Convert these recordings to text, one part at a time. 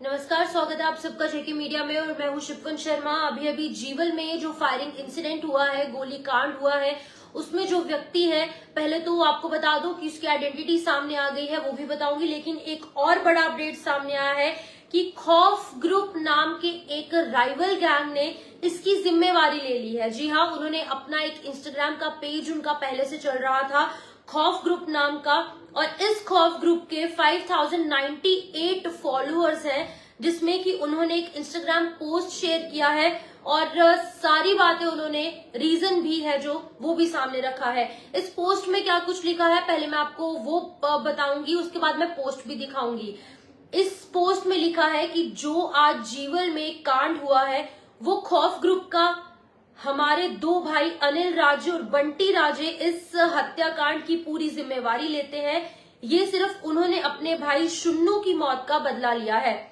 नमस्कार, स्वागत है आप सबका जेके मीडिया में और मैं हूं शिवकुंज शर्मा। अभी जीवल में जो फायरिंग इंसिडेंट हुआ है, गोली कांड हुआ है, उसमें जो व्यक्ति है, पहले तो आपको बता दूं कि उसकी आइडेंटिटी सामने आ गई है, वो भी बताऊंगी। लेकिन एक और बड़ा अपडेट सामने आया है कि खौफ ग्रुप नाम के एक राइवल गैंग ने इसकी जिम्मेवारी ले ली है। जी हाँ, उन्होंने अपना एक इंस्टाग्राम का पेज उनका पहले से चल रहा था खौफ ग्रुप नाम का, और इस खौफ ग्रुप के 5098 फॉलोअर्स हैं, जिसमें कि उन्होंने एक इंस्टाग्राम पोस्ट शेयर किया है और सारी बातें उन्होंने, रीजन भी है जो वो भी सामने रखा है। इस पोस्ट में क्या कुछ लिखा है पहले मैं आपको वो बताऊंगी, उसके बाद मैं पोस्ट भी दिखाऊंगी। इस पोस्ट में लिखा है कि जो आज जीवल में कांड हुआ है वो खौफ ग्रुप का, हमारे दो भाई अनिल राजे और बंटी राजे इस हत्याकांड की पूरी जिम्मेवारी लेते हैं। ये सिर्फ उन्होंने अपने भाई शुन्नू की मौत का बदला लिया है।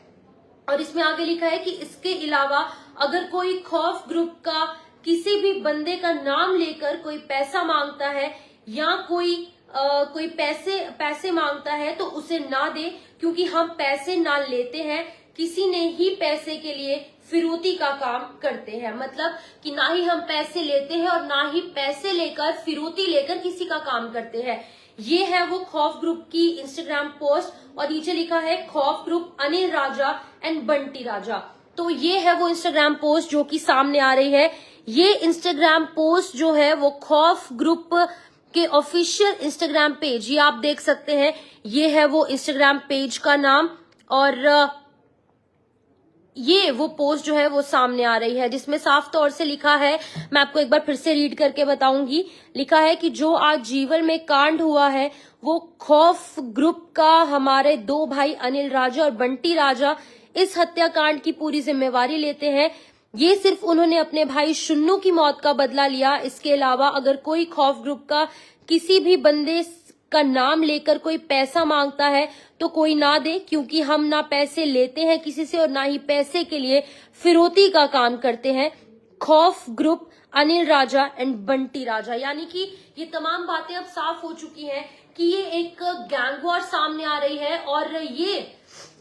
और इसमें आगे लिखा है कि इसके अलावा अगर कोई खौफ ग्रुप का किसी भी बंदे का नाम लेकर कोई पैसा मांगता है या कोई पैसे मांगता है तो उसे ना दे, क्योंकि हम पैसे ना लेते हैं, किसी ने ही पैसे के लिए फिरौती का काम करते हैं। मतलब कि ना ही हम पैसे लेते हैं और ना ही पैसे लेकर फिरौती लेकर किसी का काम करते हैं। ये है वो खौफ ग्रुप की इंस्टाग्राम पोस्ट और नीचे लिखा है खौफ ग्रुप अनिल राजा एंड बंटी राजा। तो ये है वो इंस्टाग्राम पोस्ट जो कि सामने आ रही है। ये इंस्टाग्राम पोस्ट जो है वो खौफ ग्रुप के ऑफिशियल इंस्टाग्राम पेज, ये आप देख सकते हैं, ये है वो इंस्टाग्राम पेज का नाम। और ये वो पोस्ट जो है वो सामने आ रही है, जिसमें साफ तौर से लिखा है, मैं आपको एक बार फिर से रीड करके बताऊंगी। लिखा है कि जो आज जीवल में कांड हुआ है वो खौफ ग्रुप का, हमारे दो भाई अनिल राजा और बंटी राजा इस हत्याकांड की पूरी जिम्मेवारी लेते हैं। ये सिर्फ उन्होंने अपने भाई शुन्नू की मौत का बदला लिया। इसके अलावा अगर कोई खौफ ग्रुप का किसी भी बंदे का नाम लेकर कोई पैसा मांगता है तो कोई ना दे, क्योंकि हम ना पैसे लेते हैं किसी से और ना ही पैसे के लिए फिरौती का काम करते हैं। खौफ ग्रुप अनिल राजा एंड बंटी राजा, यानी कि ये तमाम बातें अब साफ हो चुकी हैं कि ये एक गैंग वॉर सामने आ रही है। और ये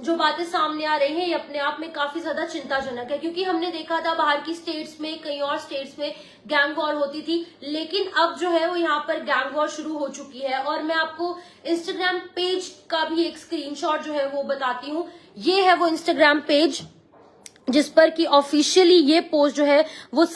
जो बातें सामने आ रही हैं ये अपने आप में काफी ज्यादा चिंताजनक है, क्योंकि हमने देखा था बाहर की स्टेट्स में, कई और स्टेट्स में गैंग वॉर होती थी, लेकिन अब जो है वो यहाँ पर गैंग वॉर शुरू हो चुकी है। और मैं आपको इंस्टाग्राम पेज का भी एक स्क्रीनशॉट जो है वो बताती हूँ। ये है वो इंस्टाग्राम पेज जिस पर कि ऑफिशियली ये पोस्ट जो है वो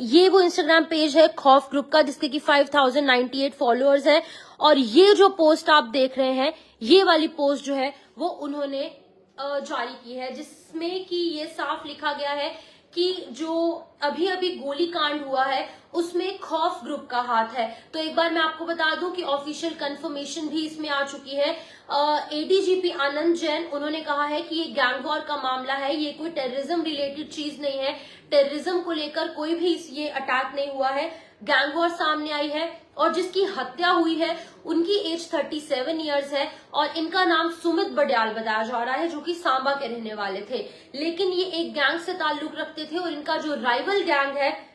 ये वो इंस्टाग्राम पेज है खौफ ग्रुप का, जिसके कि 5098 फॉलोअर्स है। और ये जो पोस्ट आप देख रहे हैं, ये वाली पोस्ट जो है वो उन्होंने जारी की है, जिसमें कि ये साफ लिखा गया है कि जो अभी गोली कांड हुआ है उसमें खौफ ग्रुप का हाथ है। तो एक बार मैं आपको बता दूं कि ऑफिशियल कंफर्मेशन भी इसमें आ चुकी है। एडीजीपी आनंद जैन, उन्होंने कहा है कि ये गैंग वॉर का मामला है, ये कोई टेररिज्म रिलेटेड चीज नहीं है, टेररिज्म को लेकर कोई भी ये अटैक नहीं हुआ है, गैंग वॉर सामने आई है। और जिसकी हत्या हुई है उनकी एज 37 इयर्स है और इनका नाम सुमित बडियाल बताया जा रहा है, जो कि सांबा के रहने वाले थे, लेकिन ये एक गैंग से ताल्लुक रखते थे। और इनका जो राइवल गैंग है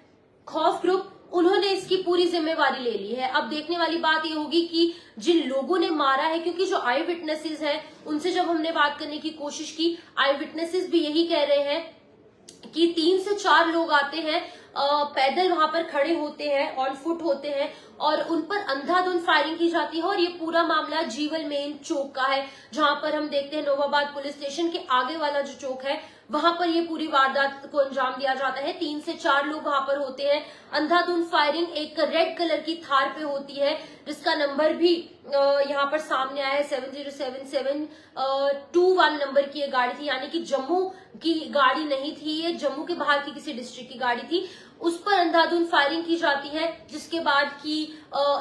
खौफ ग्रुप, उन्होंने इसकी पूरी जिम्मेवारी ले ली है। अब देखने वाली बात ये होगी कि जिन लोगों ने मारा है, क्योंकि जो आई विटनेसेस हैं उनसे जब हमने बात करने की कोशिश की, आई विटनेसेस भी यही कह रहे हैं कि 3 से 4 लोग आते हैं, पैदल वहां पर खड़े होते हैं, ऑन फुट होते हैं और उन पर अंधाधुंध फायरिंग की जाती है। और ये पूरा मामला जीवल मेन चौक का है, जहां पर हम देखते हैं नोवाबाद पुलिस स्टेशन के आगे वाला जो चौक है वहां पर ये पूरी वारदात को अंजाम दिया जाता है। 3 से 4 लोग वहां पर होते हैं, अंधाधुंध फायरिंग एक रेड कलर की थार पे होती है, जिसका नंबर भी यहाँ पर सामने आया है, 70771 नंबर की ये गाड़ी थी, यानी कि जम्मू की गाड़ी नहीं थी, ये जम्मू के बाहर की किसी डिस्ट्रिक्ट की गाड़ी थी। उस पर अंधाधुंध फायरिंग की जाती है, जिसके बाद की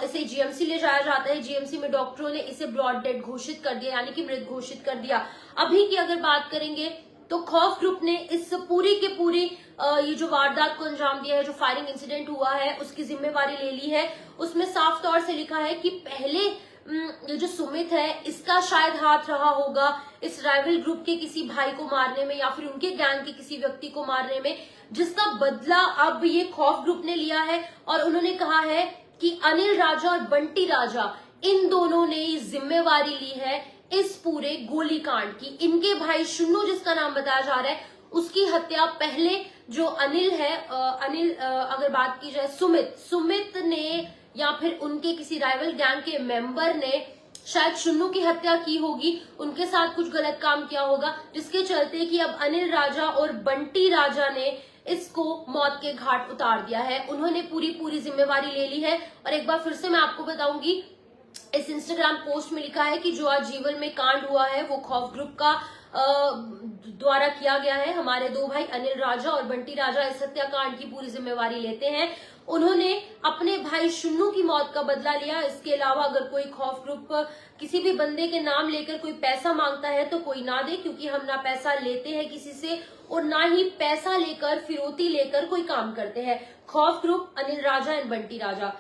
इसे जीएमसी ले जाया जाता है। जीएमसी में डॉक्टरों ने इसे ब्रॉड डेड घोषित कर दिया, यानी कि मृत घोषित कर दिया। अभी की अगर बात करेंगे तो खौफ ग्रुप ने इस पूरी के पूरी ये जो वारदात को अंजाम दिया है, जो फायरिंग इंसिडेंट हुआ है उसकी जिम्मेवारी ले ली है। उसमें साफ तौर से लिखा है कि पहले ये जो सुमित है इसका शायद हाथ रहा होगा इस राइवल ग्रुप के किसी भाई को मारने में या फिर उनके गैंग के किसी व्यक्ति को मारने में, जिसका बदला अब ये खौफ ग्रुप ने लिया है। और उन्होंने कहा है कि अनिल राजा और बंटी राजा, इन दोनों ने जिम्मेवारी ली है इस पूरे गोलीकांड की। इनके भाई शुन्नू, जिसका नाम बताया जा रहा है, उसकी हत्या पहले जो अनिल है, अगर बात की जाए सुमित ने या फिर उनके किसी राइवल गैंग के मेंबर ने शायद शुन्नू की हत्या की होगी, उनके साथ कुछ गलत काम किया होगा, जिसके चलते कि अब अनिल राजा और बंटी राजा ने इसको मौत के घाट उतार दिया है। उन्होंने पूरी जिम्मेवारी ले ली है। और एक बार फिर से मैं आपको बताऊंगी, इस इंस्टाग्राम पोस्ट में लिखा है कि जो आज जीवन में कांड हुआ है वो खौफ ग्रुप का द्वारा किया गया है। हमारे दो भाई अनिल राजा और बंटी राजा इस हत्याकांड की पूरी जिम्मेवारी लेते हैं। उन्होंने अपने भाई शुन्नू की मौत का बदला लिया। इसके अलावा अगर कोई खौफ ग्रुप किसी भी बंदे के नाम लेकर कोई पैसा मांगता है तो कोई ना दे, क्योंकि हम ना पैसा लेते हैं किसी से और ना ही पैसा लेकर फिरौती लेकर कोई काम करते हैं। खौफ ग्रुप, अनिल राजा एंड बंटी राजा।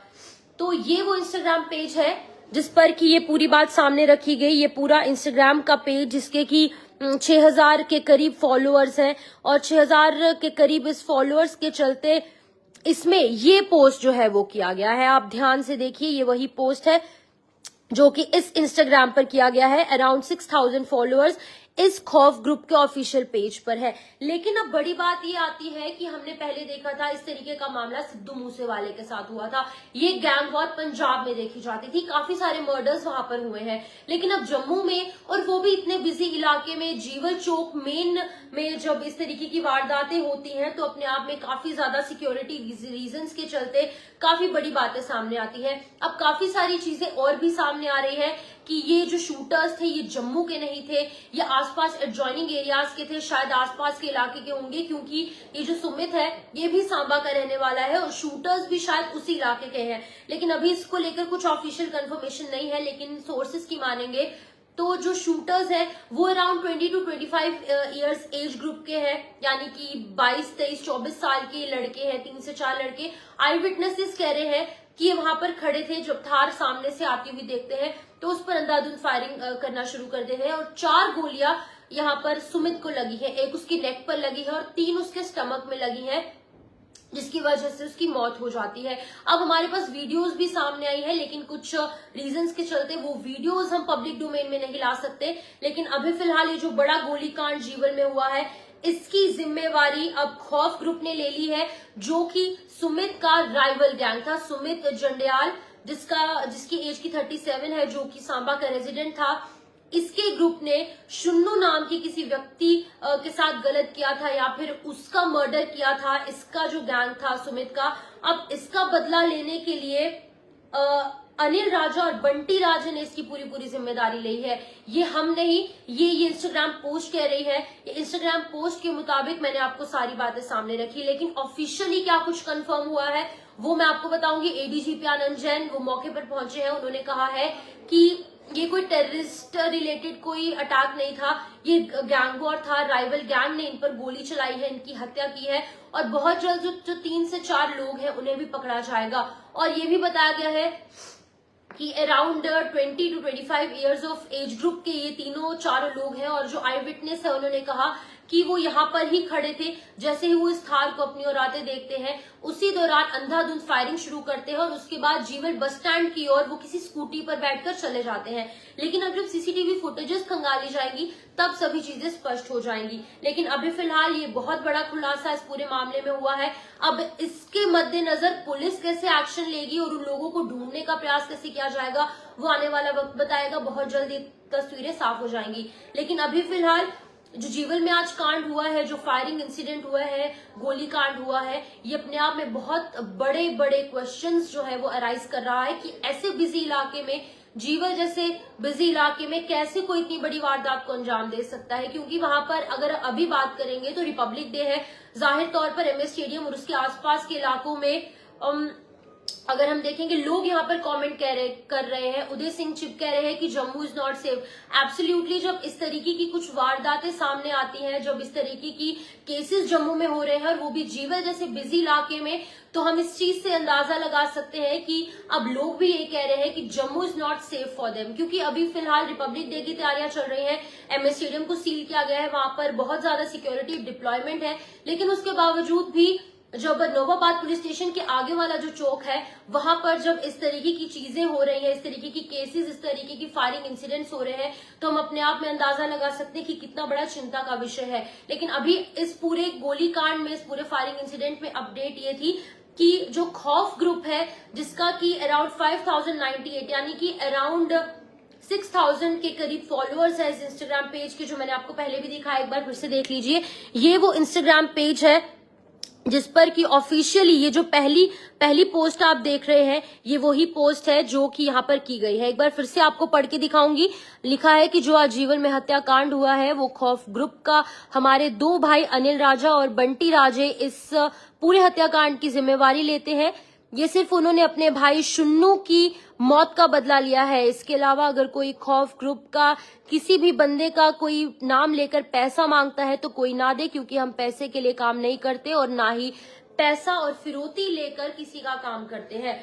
तो ये वो इंस्टाग्राम पेज है जिस पर कि ये पूरी बात सामने रखी गई। ये पूरा इंस्टाग्राम का पेज जिसके कि 6000 के करीब फॉलोअर्स हैं और 6000 के करीब इस फॉलोअर्स के चलते इसमें ये पोस्ट जो है वो किया गया है। आप ध्यान से देखिए, ये वही पोस्ट है जो कि इस इंस्टाग्राम पर किया गया है। अराउंड 6000 फॉलोअर्स इस खौफ ग्रुप के ऑफिशियल पेज पर है। लेकिन अब बड़ी बात ये आती है कि हमने पहले देखा था इस तरीके का मामला सिद्धू मूसेवाले के साथ हुआ था। ये गैंग वॉर पंजाब में देखी जाती थी, काफी सारे मर्डर्स वहां पर हुए हैं। लेकिन अब जम्मू में, और वो भी इतने बिजी इलाके में, जीवल चौक मेन में जब इस तरीके की वारदातें होती हैं तो अपने आप में काफी ज्यादा सिक्योरिटी रीजंस के चलते काफी बड़ी बातें सामने आती है। अब काफी सारी चीजें और भी सामने आ रही है कि ये जो शूटर्स थे ये जम्मू के नहीं थे, ये आसपास एडजॉइनिंग एरियाज के थे, शायद आसपास के इलाके के होंगे, क्योंकि ये जो सुमित है ये भी सांबा का रहने वाला है और शूटर्स भी शायद उसी इलाके के हैं। लेकिन अभी इसको लेकर कुछ ऑफिशियल कंफर्मेशन नहीं है, लेकिन सोर्सेस की मानेंगे तो जो शूटर्स हैं वो around 20 to 25 years age group के हैं, यानी कि 22, 23, 24 साल के लड़के हैं, 3 से 4 लड़के। आई विटनेसेस कह रहे हैं कि ये वहां पर खड़े थे जब थार सामने से आती हुई देखते हैं तो उस पर अंधाधुंध फायरिंग करना शुरू कर देते हैं और 4 गोलियां यहाँ पर सुमित को लगी है, एक उसकी नेक पर लगी है और 3 उसके स्टमक में लगी है, जिसकी वजह से उसकी मौत हो जाती है। अब हमारे पास वीडियोस भी सामने आई है, लेकिन कुछ रीजंस के चलते वो वीडियोस हम पब्लिक डोमेन में नहीं ला सकते। लेकिन अभी फिलहाल ये जो बड़ा गोलीकांड जीवन में हुआ है इसकी जिम्मेवारी अब खौफ ग्रुप ने ले ली है, जो कि सुमित का राइवल गैंग था। सुमित जंडियाल, जिसकी एज की 37 है, जो कि सांबा का रेजिडेंट था, इसके ग्रुप ने शुन्नू नाम की किसी व्यक्ति के साथ गलत किया था या फिर उसका मर्डर किया था। इसका जो गैंग था सुमित का, अब इसका बदला लेने के लिए अनिल राजा और बंटी राजा ने इसकी पूरी जिम्मेदारी ली है। ये हम नहीं, ये इंस्टाग्राम पोस्ट कह रही है। ये इंस्टाग्राम पोस्ट के मुताबिक मैंने आपको सारी बातें सामने रखी, लेकिन ऑफिशियली क्या कुछ कंफर्म हुआ है वो मैं आपको बताऊंगी। एडीजीपी आनंद जैन वो मौके पर पहुंचे हैं, उन्होंने कहा है कि ये कोई टेररिस्ट रिलेटेड कोई अटैक नहीं था, ये गैंग वॉर था। राइवल गैंग ने इन पर गोली चलाई है, इनकी हत्या की है और बहुत जल्द जो 3 से 4 लोग हैं उन्हें भी पकड़ा जाएगा। और ये भी बताया गया है कि around 20 to 25 years of age group के ये चारों लोग हैं। और जो आई विटनेस है उन्होंने कहा कि वो यहाँ पर ही खड़े थे, जैसे ही वो इस थार को अपनी ओर आते देखते हैं उसी दौरान अंधाधुंध फायरिंग शुरू करते हैं और उसके बाद जीवल बस स्टैंड की ओर वो किसी स्कूटी पर बैठकर चले जाते हैं। लेकिन अब जब सीसीटीवी फुटेजेस खंगाली जाएंगी तब सभी चीजें स्पष्ट हो जाएंगी। लेकिन अभी फिलहाल ये बहुत बड़ा खुलासा इस पूरे मामले में हुआ है। अब इसके मद्देनजर पुलिस कैसे एक्शन लेगी और उन लोगों को ढूंढने का प्रयास कैसे किया जाएगा वो आने वाला वक्त बताएगा। बहुत जल्द ये तस्वीरें साफ हो जाएंगी। लेकिन अभी फिलहाल जो जीवल में आज कांड हुआ है, जो फायरिंग इंसिडेंट हुआ है, गोली कांड हुआ है, ये अपने आप में बहुत बड़े बड़े क्वेश्चंस जो है वो अराइज कर रहा है कि ऐसे बिजी इलाके में, जीवल जैसे बिजी इलाके में कैसे कोई इतनी बड़ी वारदात को अंजाम दे सकता है। क्योंकि वहां पर अगर अभी बात करेंगे तो रिपब्लिक डे है, जाहिर तौर पर एमएस स्टेडियम और उसके आसपास के इलाकों में अगर हम देखेंगे लोग यहाँ पर कमेंट कर रहे हैं। उदय सिंह चिप कह रहे हैं कि Jammu is not safe. Absolutely, जब इस तरीके की कुछ वारदातें सामने आती हैं, जब इस तरीके की केसेस जम्मू में हो रहे हैं और वो भी जीवल जैसे बिजी इलाके में, तो हम इस चीज से अंदाजा लगा सकते हैं कि अब लोग भी ये कह रहे हैं कि Jammu is not safe for them. क्योंकि अभी फिलहाल रिपब्लिक डे की तैयारियां चल रही हैं, एमएस स्टेडियम को सील किया गया है, वहां पर बहुत ज्यादा सिक्योरिटी डिप्लॉयमेंट है, लेकिन उसके बावजूद भी जब नोवाबाद पुलिस स्टेशन के आगे वाला जो चौक है वहां पर जब इस तरीके की चीजें हो रही है, इस तरीके की केसेस, इस तरीके की फायरिंग इंसिडेंट्स हो रहे हैं, तो हम अपने आप में अंदाजा लगा सकते हैं कि कितना बड़ा चिंता का विषय है। लेकिन अभी इस पूरे गोलीकांड में, इस पूरे फायरिंग इंसिडेंट में अपडेट ये थी कि जो खौफ ग्रुप है, जिसका कि अराउंड 5098 यानी कि अराउंड 6000 के करीब फॉलोअर्स है इस इंस्टाग्राम पेज के, जो मैंने आपको पहले भी दिखाया, एक बार फिर से देख लीजिए। ये वो इंस्टाग्राम पेज है जिस पर कि ऑफिशियली ये जो पहली पोस्ट आप देख रहे हैं, ये वही पोस्ट है जो कि यहाँ पर की गई है। एक बार फिर से आपको पढ़ के दिखाऊंगी। लिखा है कि जो आजीवन में हत्याकांड हुआ है वो खौफ ग्रुप का हमारे 2 भाई अनिल राजा और बंटी राजे इस पूरे हत्याकांड की जिम्मेवारी लेते हैं। ये सिर्फ उन्होंने अपने भाई शुन्नू की मौत का बदला लिया है। इसके अलावा अगर कोई खौफ ग्रुप का किसी भी बंदे का कोई नाम लेकर पैसा मांगता है तो कोई ना दे, क्योंकि हम पैसे के लिए काम नहीं करते और ना ही पैसा और फिरौती लेकर किसी का काम करते हैं।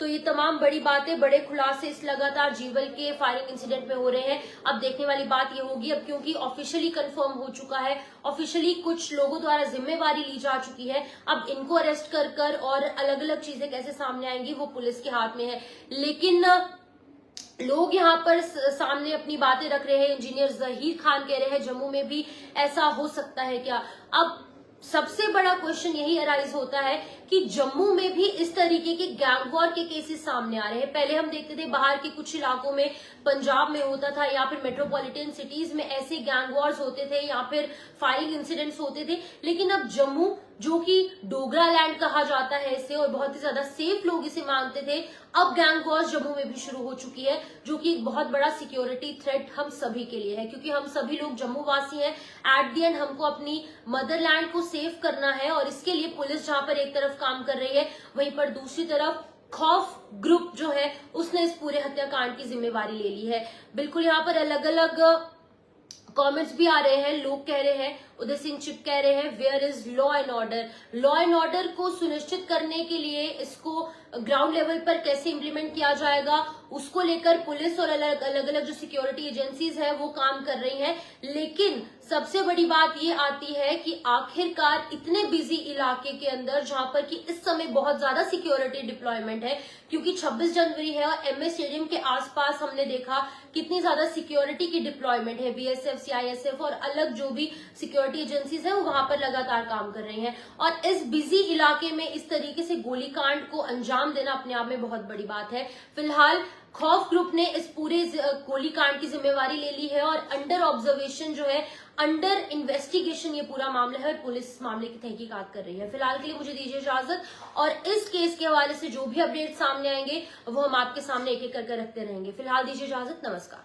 तो ये तमाम बड़ी बातें, बड़े खुलासे इस लगातार जीवल के फायरिंग इंसिडेंट में हो रहे हैं। अब देखने वाली बात ये होगी, अब क्योंकि ऑफिशियली कंफर्म हो चुका है, ऑफिशियली कुछ लोगों द्वारा जिम्मेवारी ली जा चुकी है, अब इनको अरेस्ट कर और अलग अलग चीजें कैसे सामने आएंगी वो पुलिस के हाथ में है। लेकिन लोग यहाँ पर सामने अपनी बातें रख रहे हैं। इंजीनियर जहीर खान कह रहे हैं जम्मू में भी ऐसा हो सकता है क्या। अब सबसे बड़ा क्वेश्चन यही अराइज होता है कि जम्मू में भी इस तरीके के गैंग वॉर के केसेस सामने आ रहे हैं। पहले हम देखते थे बाहर के कुछ इलाकों में, पंजाब में होता था या फिर मेट्रोपॉलिटन सिटीज में ऐसे गैंग वॉर्स होते थे या फिर फायरिंग इंसिडेंट्स होते थे। लेकिन अब जम्मू, जो कि डोगरा लैंड कहा जाता है इसे और बहुत ही ज्यादा सेफ लोग इसे मानते थे, अब गैंग वॉर्स जम्मू में भी शुरू हो चुकी है, जो कि एक बहुत बड़ा सिक्योरिटी थ्रेट हम सभी के लिए है, क्योंकि हम सभी लोग जम्मू वासी हैं। एट द एंड हमको अपनी मदरलैंड को सेव करना है और इसके लिए पुलिस जहां पर एक तरफ काम कर रही है, वहीं पर दूसरी तरफ खौफ ग्रुप जो है उसने इस पूरे हत्याकांड की जिम्मेवारी ले ली है। बिल्कुल यहाँ पर अलग अलग कमेंट्स भी आ रहे हैं। लोग कह रहे हैं, उदय सिंह चिप कह रहे हैं, where is law and order. Law and order को सुनिश्चित करने के लिए इसको ग्राउंड लेवल पर कैसे इंप्लीमेंट किया जाएगा, उसको लेकर पुलिस और अलग अलग जो सिक्योरिटी एजेंसीज है वो काम कर रही हैं। लेकिन सबसे बड़ी बात ये आती है कि आखिरकार इतने बिजी इलाके के अंदर, जहां पर कि इस समय बहुत ज्यादा सिक्योरिटी डिप्लॉयमेंट है, क्योंकि 26 जनवरी है और एमए स्टेडियम के आसपास हमने देखा कितनी ज्यादा सिक्योरिटी की डिप्लॉयमेंट है। बीएसएफ, सीआईएसएफ और अलग जो भी सिक्योरिटी एजेंसीज है वो वहां पर लगातार काम कर रही हैं। और इस बिजी इलाके में इस तरीके से गोलीकांड को अंजाम देना अपने आप में बहुत बड़ी बात है। फिलहाल खौफ ग्रुप ने इस पूरे गोलीकांड की जिम्मेवारी ले ली है और अंडर ऑब्जर्वेशन जो है, अंडर इन्वेस्टिगेशन ये पूरा मामला है और पुलिस मामले की तहकीकात कर रही है। फिलहाल के लिए मुझे दीजिए इजाजत, और इस केस के हवाले से जो भी अपडेट सामने आएंगे वो हम आपके सामने एक एक करके रखते रहेंगे। फिलहाल दीजिए इजाजत, नमस्कार।